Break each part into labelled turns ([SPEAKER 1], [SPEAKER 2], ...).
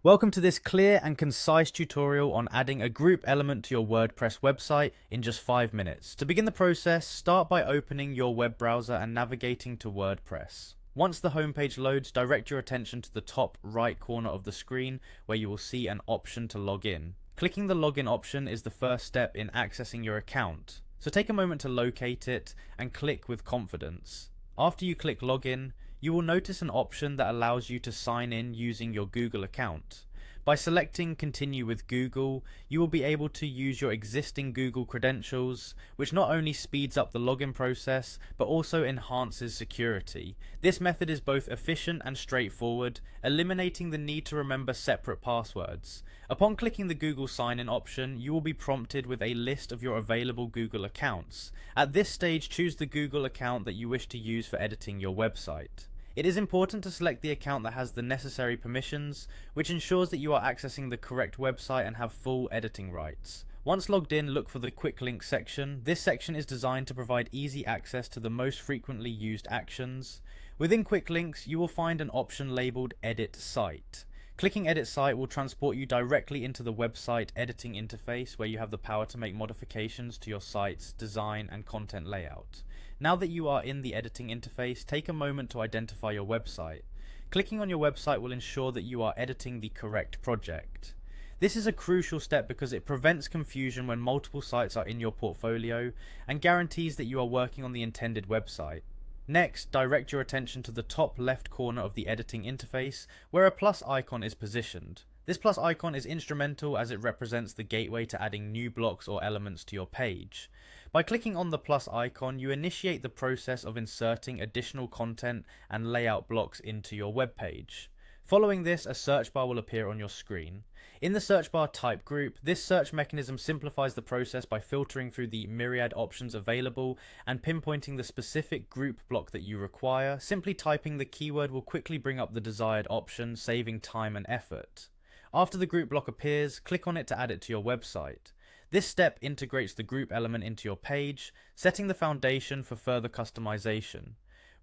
[SPEAKER 1] Welcome to this clear and concise tutorial on adding a group element to your WordPress website in just 5 minutes. To begin the process, start by opening your web browser and navigating to WordPress. Once the homepage loads, direct your attention to the top right corner of the screen where you will see an option to log in. Clicking the login option is the first step in accessing your account. So take a moment to locate it and click with confidence. After you click login, you will notice an option that allows you to sign in using your Google account. By selecting Continue with Google, you will be able to use your existing Google credentials, which not only speeds up the login process, but also enhances security. This method is both efficient and straightforward, eliminating the need to remember separate passwords. Upon clicking the Google sign-in option, you will be prompted with a list of your available Google accounts. At this stage, choose the Google account that you wish to use for editing your website. It is important to select the account that has the necessary permissions, which ensures that you are accessing the correct website and have full editing rights. Once logged in, look for the Quick Links section. This section is designed to provide easy access to the most frequently used actions. Within Quick Links, you will find an option labeled Edit Site. Clicking Edit Site will transport you directly into the website editing interface where you have the power to make modifications to your site's design and content layout. Now that you are in the editing interface, take a moment to identify your website. Clicking on your website will ensure that you are editing the correct project. This is a crucial step because it prevents confusion when multiple sites are in your portfolio and guarantees that you are working on the intended website. Next, direct your attention to the top left corner of the editing interface where a plus icon is positioned. This plus icon is instrumental as it represents the gateway to adding new blocks or elements to your page. By clicking on the plus icon, you initiate the process of inserting additional content and layout blocks into your web page. Following this, a search bar will appear on your screen. In the search bar, type group. This search mechanism simplifies the process by filtering through the myriad options available and pinpointing the specific group block that you require. Simply typing the keyword will quickly bring up the desired option, saving time and effort. After the group block appears, click on it to add it to your website. This step integrates the group element into your page, setting the foundation for further customization.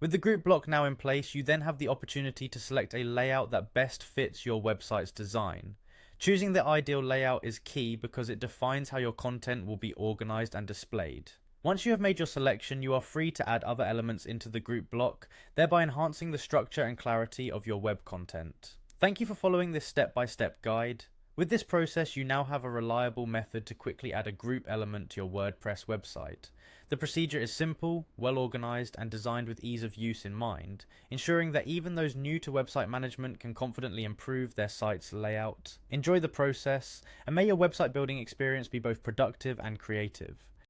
[SPEAKER 1] With the group block now in place, you then have the opportunity to select a layout that best fits your website's design. Choosing the ideal layout is key because it defines how your content will be organized and displayed. Once you have made your selection, you are free to add other elements into the group block, thereby enhancing the structure and clarity of your web content. Thank you for following this step-by-step guide. With this process, you now have a reliable method to quickly add a group element to your WordPress website. The procedure is simple, well organized, and designed with ease of use in mind, ensuring that even those new to website management can confidently improve their site's layout. Enjoy the process, and may your website building experience be both productive and creative.